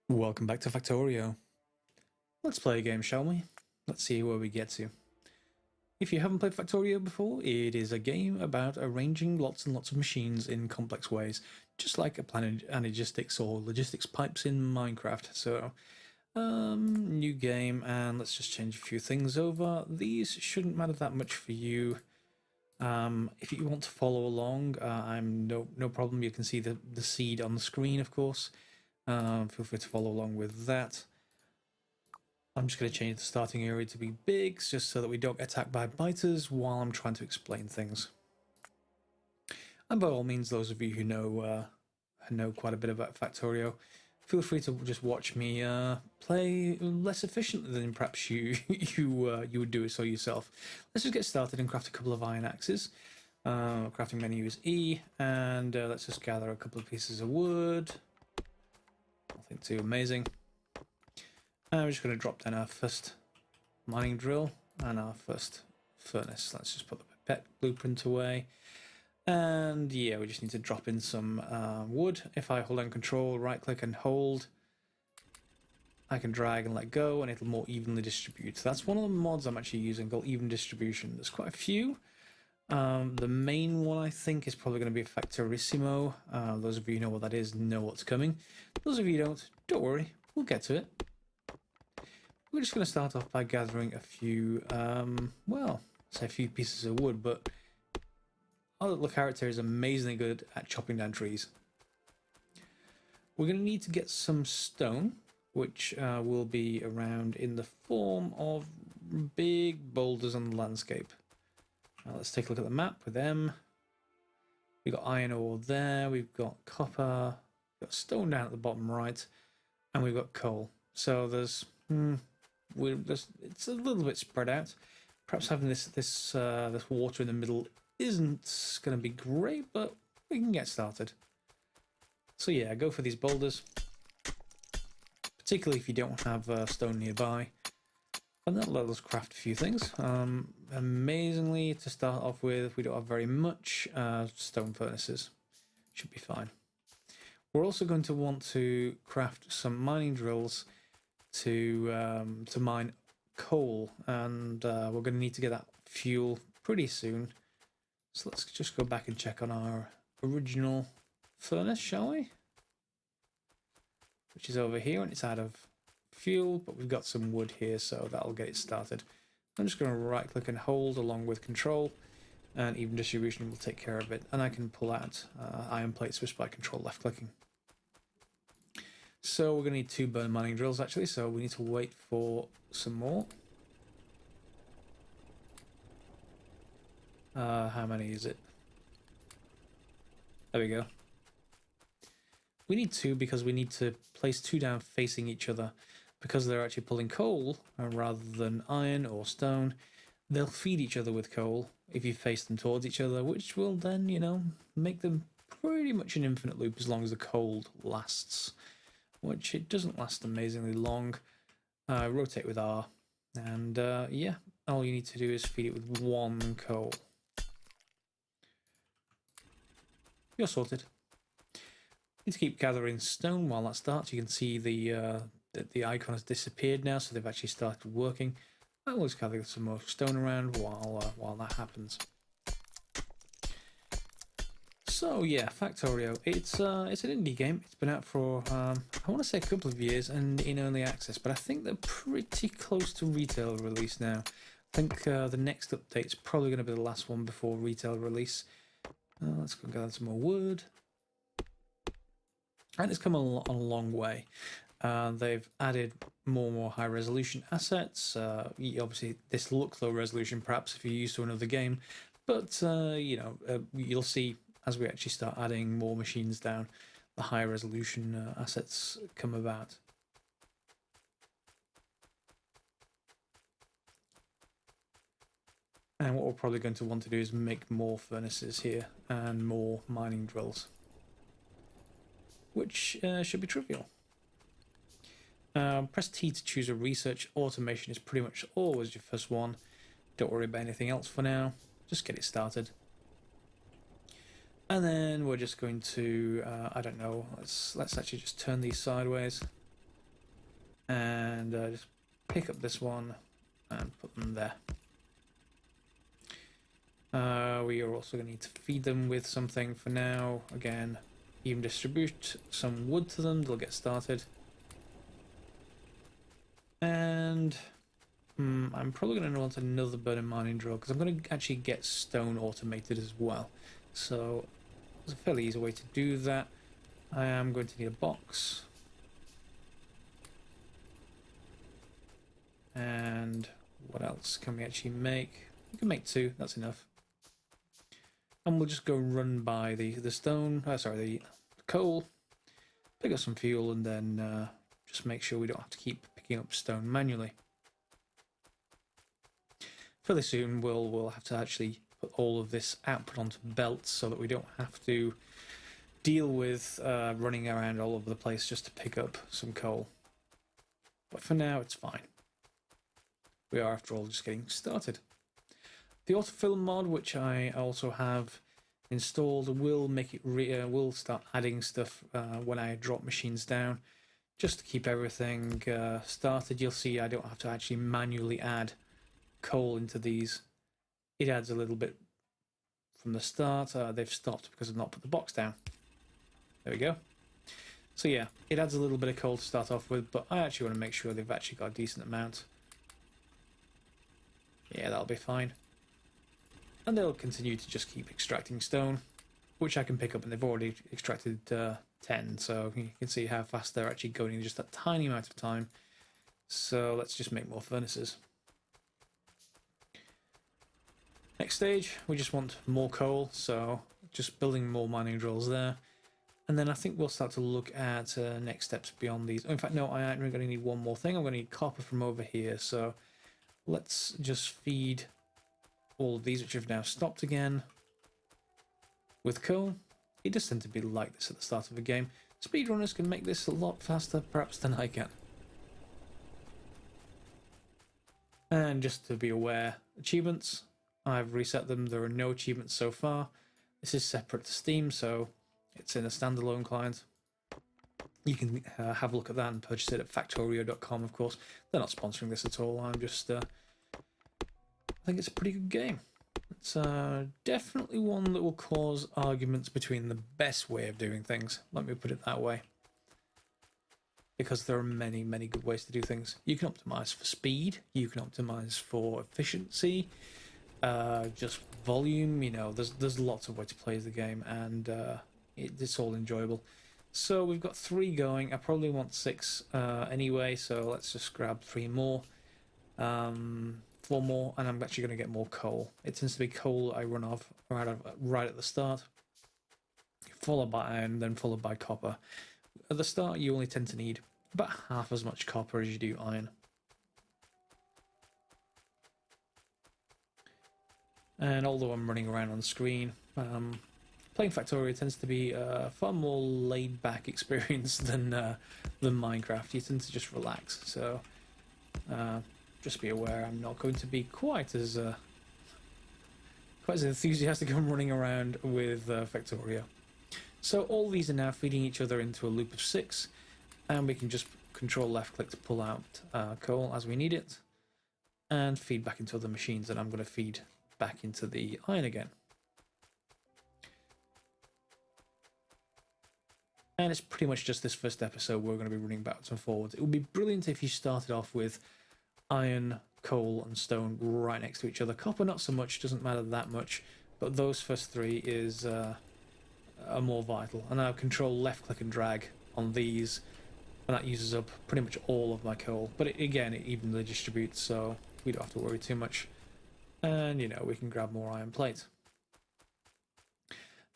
Welcome back to Factorio. Let's play a game, shall we? Let's see where we get to. If you haven't played Factorio before, it is a game about arranging lots and lots of machines in complex ways, just like a planet logistics or logistics pipes in Minecraft. So, new game, and let's just change a few things over. These shouldn't matter that much for you. If you want to follow along, I'm no problem. You can see the seed on the screen, of course. Feel free to follow along with that. I'm just going to change the starting area to be big, just so that we don't get attacked by biters while I'm trying to explain things. And by all means, those of you who know quite a bit about Factorio, feel free to just watch me play less efficiently than perhaps you would do it so yourself. Let's just get started and craft a couple of iron axes. Crafting menu is E, and let's just gather a couple of pieces of wood. Nothing too amazing. And we're just going to drop down our first mining drill and our first furnace. Let's just put the pet blueprint away. And yeah, we just need to drop in some wood. If I hold down control, right click and hold, I can drag and let go and it'll more evenly distribute. That's one of the mods I'm actually using called even distribution. There's quite a few. The main one I think is probably going to be Factorissimo. Those of you who know what that is know what's coming. Those of you who don't worry, we'll get to it. We're just going to start off by gathering a few, well, say a few pieces of wood, but our little character is amazingly good at chopping down trees. We're going to need to get some stone, which will be around in the form of big boulders on the landscape. Let's take a look at the map with them. We've got iron ore there, we've got copper, we've got stone down at the bottom right, and we've got coal. So there's, it's a little bit spread out. Perhaps having this water in the middle isn't going to be great, but we can get started. So yeah, go for these boulders, particularly if you don't have stone nearby. And that'll let us craft a few things. Amazingly, to start off with, we don't have very much stone furnaces. Should be fine. We're also going to want to craft some mining drills to mine coal, and we're going to need to get that fuel pretty soon. So let's just go back and check on our original furnace, shall we? Which is over here, and it's out of fuel, but we've got some wood here, so that'll get it started. I'm just going to right click and hold along with control, and even distribution will take care of it. And I can pull out iron plates just by control left clicking. So we're going to need 2 burn mining drills actually, so we need to wait for some more. How many is it? There we go. We need 2 because we need to place 2 down facing each other. Because they're actually pulling coal rather than iron or stone, they'll feed each other with coal if you face them towards each other, which will then, you know, make them pretty much an infinite loop as long as the coal lasts, which it doesn't last amazingly long. Rotate with R, and yeah, all you need to do is feed it with 1 coal. You're sorted. Need to keep gathering stone while that starts. You can see the icon has disappeared now, so they've actually started working. I'll always gather some more stone around while that happens. So yeah, Factorio. It's an indie game. It's been out for I want to say a couple of years and in early access, but I think they're pretty close to retail release now. I think the next update's probably going to be the last one before retail release. Let's go gather some more wood. And it's come on a long way. They've added more high resolution assets. Obviously, this looks low resolution perhaps if you're used to another game, but you know, you'll see as we actually start adding more machines down, the high resolution assets come about. And what we're probably going to want to do is make more furnaces here and more mining drills, which should be trivial. Press T to choose a research. Automation is pretty much always your first one. Don't worry about anything else for now. Just get it started. And then we're just going to, I don't know, let's actually just turn these sideways. And just pick up this one and put them there. We are also going to need to feed them with something for now. Again, even distribute some wood to them, they'll get started. And I'm probably going to want another burning mining drill because I'm going to actually get stone automated as well. So there's a fairly easy way to do that. I am going to need a box. And what else can we actually make? We can make 2, that's enough. And we'll just go run by the stone, the coal, pick up some fuel, and then just make sure we don't have to keep picking up stone manually. Fairly soon we'll have to actually put all of this output onto belts so that we don't have to deal with running around all over the place just to pick up some coal. But for now it's fine. We are, after all, just getting started. The autofill mod, which I also have installed, will make it will start adding stuff when I drop machines down, just to keep everything started. You'll see I don't have to actually manually add coal into these. It adds a little bit from the start. They've stopped because I've not put the box down. There we go. So yeah, it adds a little bit of coal to start off with, but I actually want to make sure they've actually got a decent amount. Yeah, that'll be fine. And they'll continue to just keep extracting stone, which I can pick up, and they've already extracted 10, so you can see how fast they're actually going in just that tiny amount of time. So let's just make more furnaces. Next stage, we just want more coal, so just building more mining drills there. And then I think we'll start to look at next steps beyond these. In fact, no, I am going to need one more thing. I'm going to need copper from over here, so let's just feed all of these, which have now stopped again, with coal. It does tend to be like this at the start of a game. Speedrunners can make this a lot faster, perhaps, than I can. And just to be aware, achievements, I've reset them. There are no achievements so far. This is separate to Steam, so it's in a standalone client. You can have a look at that and purchase it at Factorio.com, of course. They're not sponsoring this at all. I'm just... I think it's a pretty good game. It's definitely one that will cause arguments between the best way of doing things. Let me put it that way. Because there are many, many good ways to do things. You can optimize for speed. You can optimize for efficiency. Just volume. You know, there's lots of ways to play the game, and it's all enjoyable. So we've got 3 going. I probably want 6 anyway, so let's just grab 3 more. 4 more, and I'm actually going to get more coal. It tends to be coal I run off right at the start, followed by iron, then followed by copper. At the start, you only tend to need about half as much copper as you do iron. And although I'm running around on screen, playing Factorio tends to be a far more laid-back experience than Minecraft. You tend to just relax, so just be aware I'm not going to be quite as enthusiastic on running around with Factorio. So all these are now feeding each other into a loop of 6, and we can just control left-click to pull out coal as we need it, and feed back into other machines, and I'm going to feed back into the iron again. And it's pretty much just this first episode we're going to be running backwards and forwards. It would be brilliant if you started off with iron, coal and stone right next to each other. Copper not so much, doesn't matter that much, but those first 3 are more vital. And I'll control left click and drag on these, and that uses up pretty much all of my coal. But again, it evenly distributes, so we don't have to worry too much. And you know, we can grab more iron plate.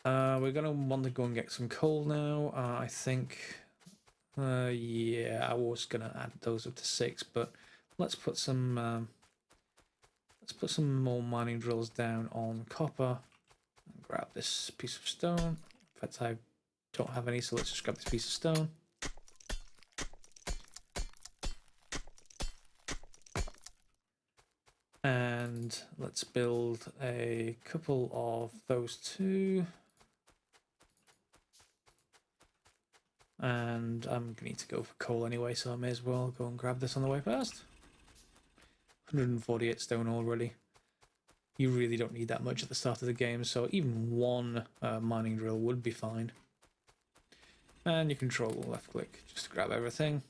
We're going to want to go and get some coal now. I think, yeah, I was going to add those up to 6, but let's put some more mining drills down on copper. And grab this piece of stone. In fact, I don't have any, so let's just grab this piece of stone. And let's build a couple of those 2. And I'm going to need to go for coal anyway, so I may as well go and grab this on the way past. 148 stone already. You really don't need that much at the start of the game, so even one mining drill would be fine. And you control left click just to grab everything.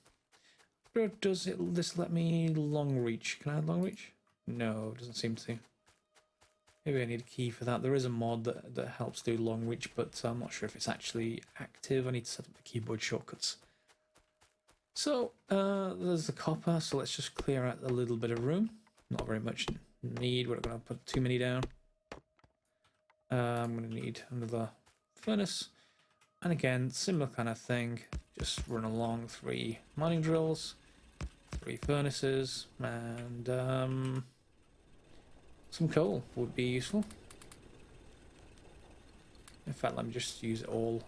But does this let me long reach? Can I add long reach? No, it doesn't seem to. Maybe I need a key for that. There is a mod that helps do long reach, but I'm not sure if it's actually active. I need to set up the keyboard shortcuts. So there's the copper, so let's just clear out a little bit of room. Not very much need. We're not going to put too many down. I'm going to need another furnace. And again, similar kind of thing. Just run along 3 mining drills, 3 furnaces, and some coal would be useful. In fact, let me just use it all.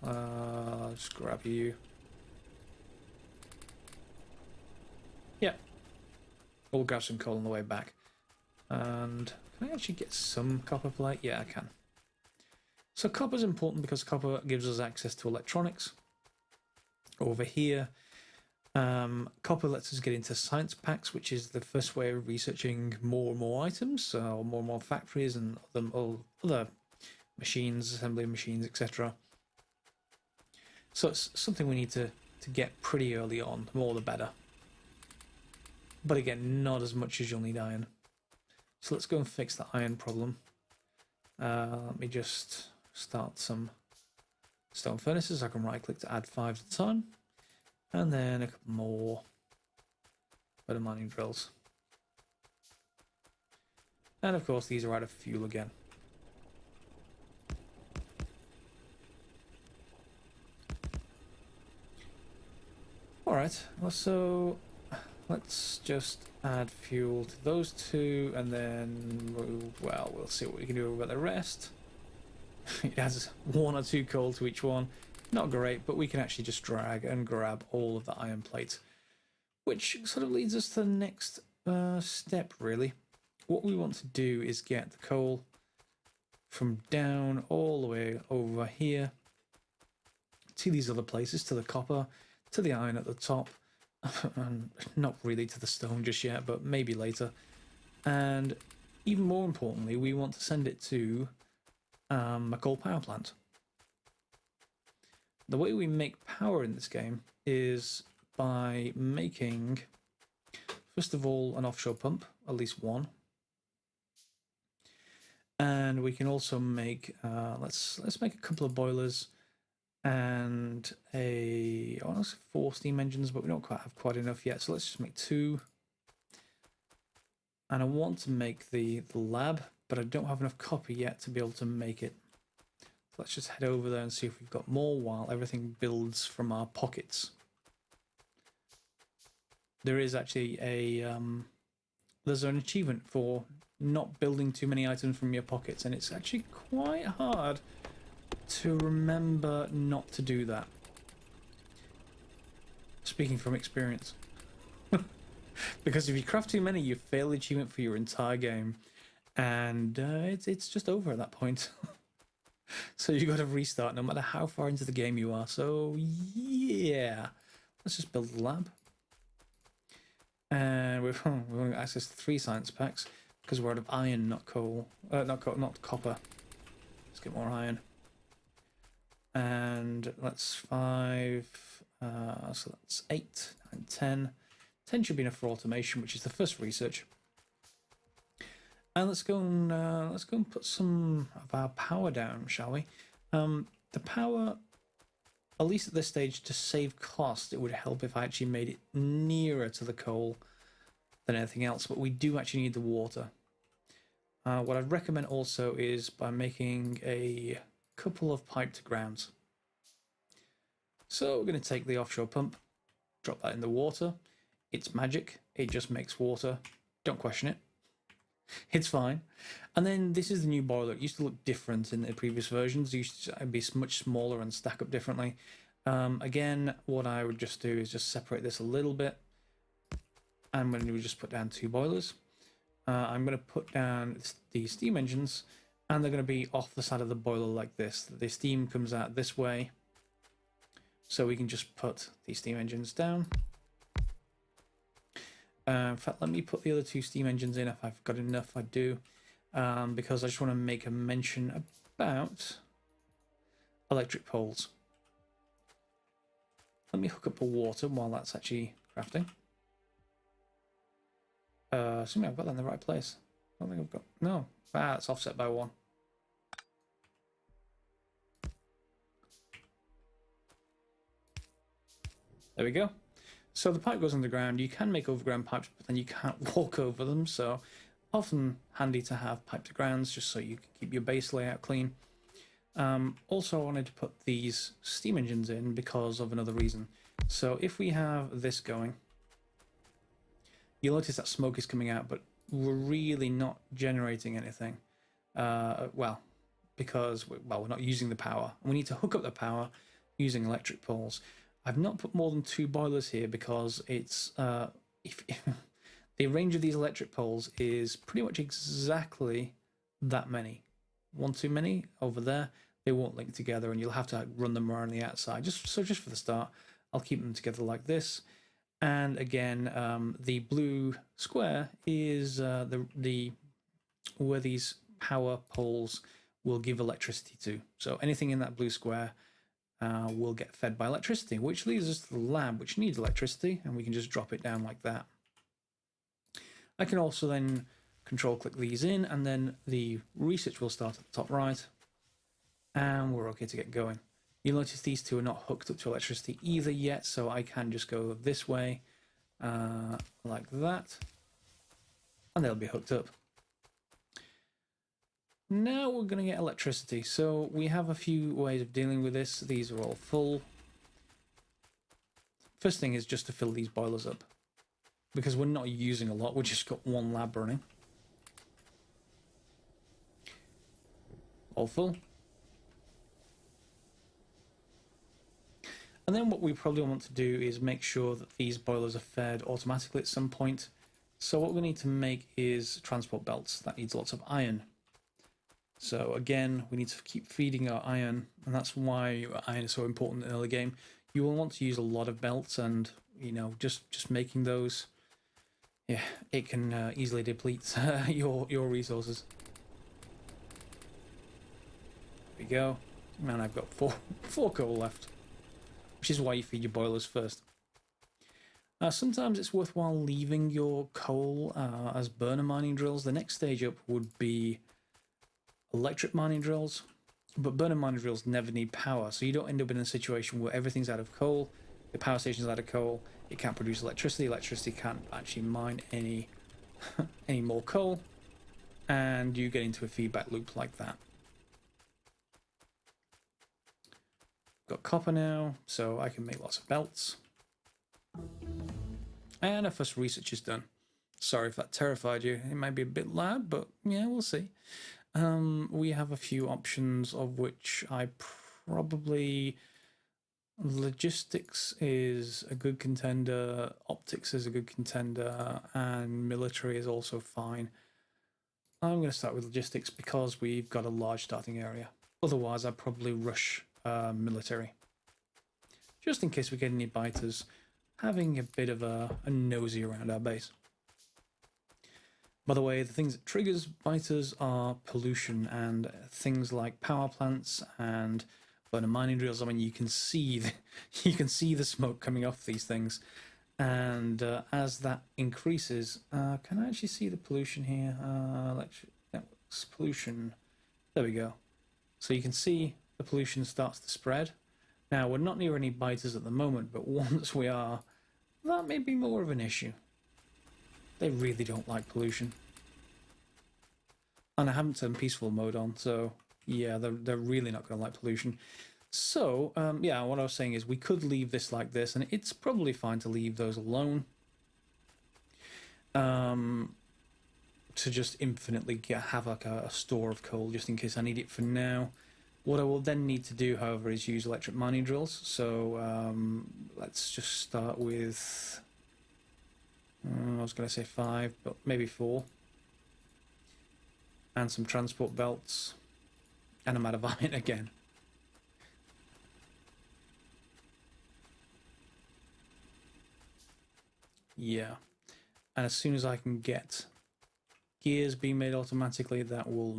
Just grab you. Yeah. We'll grab some coal on the way back. And can I actually get some copper plate? Yeah, I can. So copper is important because copper gives us access to electronics. Over here, copper lets us get into science packs, which is the first way of researching more and more items, or more and more factories and other machines, assembly machines, etc. So it's something we need to get pretty early on. The more the better. But again, not as much as you'll need iron. So let's go and fix the iron problem. Let me just start some stone furnaces. I can right click to add 5 at a time. And then a couple more better mining drills. And of course these are out of fuel again. Alright, so let's just add fuel to those 2 and then, well, we'll see what we can do about the rest. It has 1 or 2 coal to each one. Not great, but we can actually just drag and grab all of the iron plates. Which sort of leads us to the next step, really. What we want to do is get the coal from down all the way over here to these other places, to the copper, to the iron at the top. And not really to the stone just yet, but maybe later. And even more importantly, we want to send it to a coal power plant. The way we make power in this game is by making, first of all, an offshore pump, at least one. And we can also make, let's make a couple of boilers and I want to say 4 steam engines, but we don't quite have quite enough yet, so let's just make 2. And I want to make the lab, but I don't have enough copper yet to be able to make it. So let's just head over there and see if we've got more while everything builds from our pockets. There is actually there's an achievement for not building too many items from your pockets, and it's actually quite hard to remember not to do that. Speaking from experience. Because if you craft too many, you fail the achievement for your entire game. And it's just over at that point. So you've got to restart no matter how far into the game you are. So yeah, let's just build the lab. And we've only got access to 3 science packs because we're out of iron, not coal. Not copper. Let's get more iron. And that's 5. So that's 8 and 10. 10 should be enough for automation, which is the first research. And let's go and put some of our power down, shall we? The power, at least at this stage, to save cost, it would help if I actually made it nearer to the coal than anything else. But we do actually need the water. What I'd recommend also is by making a couple of pipe to grounds. So we're going to take the offshore pump, drop that in the water. It's magic. It just makes water. Don't question it. It's fine. And then this is the new boiler. It used to look different in the previous versions. It used to be much smaller and stack up differently. Again, what I would just do is just separate this a little bit. I'm going to just put down 2 boilers. I'm going to put down the steam engines, and they're going to be off the side of the boiler like this. The steam comes out this way. So we can just put these steam engines down. In fact, let me put the other 2 steam engines in if I've got enough. I do, because I just want to make a mention about electric poles. Let me hook up the water while that's actually crafting. Assuming I've got that in the right place. I don't think I've got... No. Ah, it's offset by 1. There we go. So the pipe goes underground. You can make overground pipes, but then you can't walk over them. So often handy to have pipe to grounds just so you can keep your base layout clean. Also, I wanted to put these steam engines in because of another reason. So if we have this going, you'll notice that smoke is coming out, but we're really not generating anything. Well, because we're not using the power. We need to hook up the power using electric poles. I've not put more than 2 boilers here because it's the range of these electric poles is pretty much exactly that many. One too many over there. They won't link together, and you'll have to run them around the outside. Just for the start, I'll keep them together like this. And again, the blue square is where these power poles will give electricity to. So anything in that blue square will get fed by electricity, which leads us to the lab, which needs electricity, and we can just drop it down like that. I can also then control click these in, and then the research will start at the top right, and we're okay to get going. You'll notice these 2 are not hooked up to electricity either yet, so I can just go this way, like that, and they'll be hooked up. Now we're going to get electricity. So we have a few ways of dealing with this. These are all full. First thing is just to fill these boilers up, because we're not using a lot. We've just got 1 lab running. All full. And then what we probably want to do is make sure that these boilers are fed automatically at some point. So what we need to make is transport belts. That needs lots of iron. So again, we need to keep feeding our iron, and that's why iron is so important in the early game. You will want to use a lot of belts, and just making those, yeah, it can easily deplete your resources. There we go. Man, I've got four coal left, which is why you feed your boilers first. Sometimes it's worthwhile leaving your coal as burner mining drills. The next stage up would be electric mining drills, but burner mining drills never need power, so you don't end up in a situation where everything's out of coal, the power station's out of coal, it can't produce electricity can't actually mine any more coal, and you get into a feedback loop like that. Got copper now, so I can make lots of belts. And our first research is done. Sorry if that terrified you. It might be a bit loud, but yeah, we'll see. We have a few options, of which I probably... Logistics is a good contender, optics is a good contender, and military is also fine. I'm going to start with logistics because we've got a large starting area. Otherwise, I'd probably rush military. Just in case we get any biters, having a bit of a nosy around our base. By the way, the things that triggers biters are pollution and things like power plants and burner mining drills. I mean, you can see the smoke coming off these things, and as that increases, can I actually see the pollution here? Electric networks pollution. There we go. So you can see the pollution starts to spread. Now we're not near any biters at the moment, but once we are, that may be more of an issue. They really don't like pollution. And I haven't turned peaceful mode on, so yeah, they're really not going to like pollution. So, yeah, what I was saying is we could leave this like this, and it's probably fine to leave those alone. To just infinitely have like a store of coal, just in case I need it for now. What I will then need to do, however, is use electric mining drills. So, let's just start with... I was going to say 5, but maybe 4. And some transport belts. And I'm out of iron again. Yeah. And as soon as I can get gears being made automatically, that will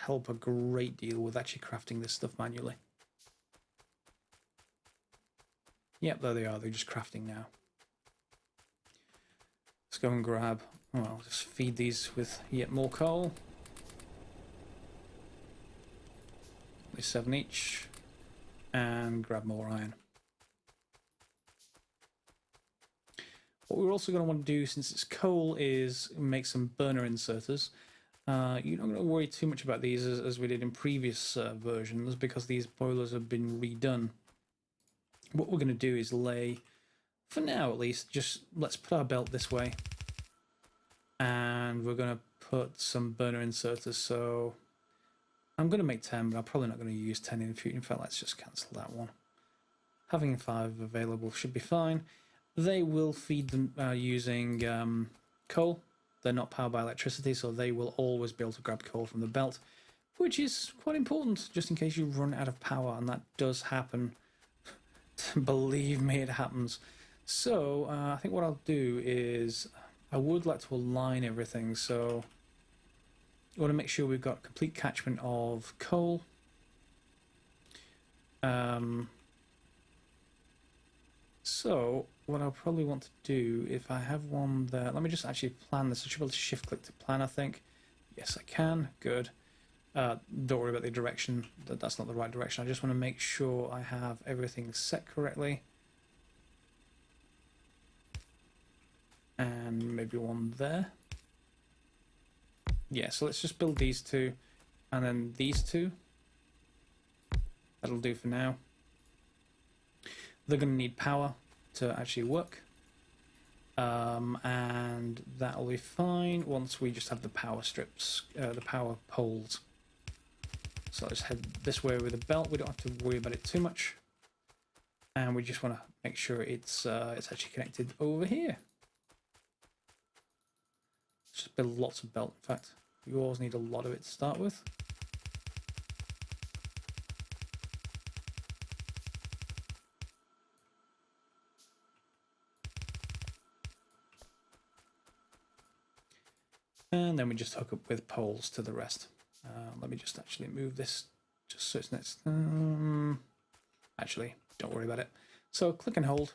help a great deal with actually crafting this stuff manually. Yep, there they are. They're just crafting now. Let's go and grab... Well, just feed these with yet more coal. Only 7 each. And grab more iron. What we're also going to want to do, since it's coal, is make some burner inserters. You're not going to worry too much about these as we did in previous versions, because these boilers have been redone. What we're going to do is lay, for now at least, just let's put our belt this way. And we're going to put some burner inserters. So I'm going to make 10, but I'm probably not going to use 10 in the future. In fact, let's just cancel that one. Having 5 available should be fine. They will feed them using coal. They're not powered by electricity, so they will always be able to grab coal from the belt, which is quite important, just in case you run out of power, and that does happen. Believe me, it happens. So I think what I'll do is I would like to align everything, so I want to make sure we've got complete catchment of coal. So what I'll probably want to do, if I have one there, let me just actually plan this. I should be able to shift click to plan, I think. Yes, I can. Good. Don't worry about the direction. That's not the right direction. I just want to make sure I have everything set correctly. And maybe one there. Yeah, so let's just build these two, and then these two. That'll do for now. They're going to need power to actually work. And that'll be fine once we just have the power strips, the power poles. So let's head this way with the belt. We don't have to worry about it too much. And we just want to make sure it's actually connected over here. Just build lots of belt, in fact. You always need a lot of it to start with. And then we just hook up with poles to the rest. Let me just actually move this just so it's next. Actually, don't worry about it. So click and hold,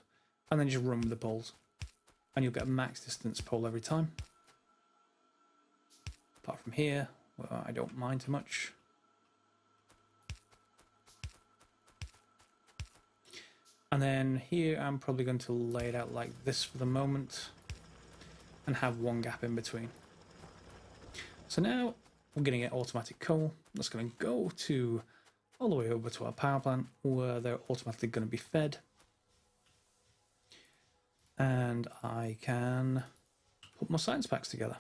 and then just run with the poles. And you'll get a max distance pole every time. Apart from here, well, I don't mind too much. And then here I'm probably going to lay it out like this for the moment and have one gap in between. So now we're going to get automatic coal. That's going to go to all the way over to our power plant where they're automatically going to be fed. And I can put my science packs together.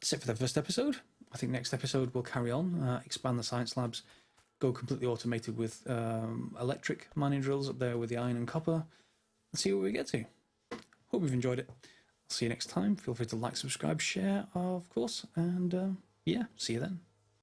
That's it for the first episode. I think next episode we'll carry on, expand the science labs, go completely automated with electric mining drills up there with the iron and copper, and see what we get to. Hope you've enjoyed it. I'll see you next time. Feel free to like, subscribe, share, of course, and yeah, see you then.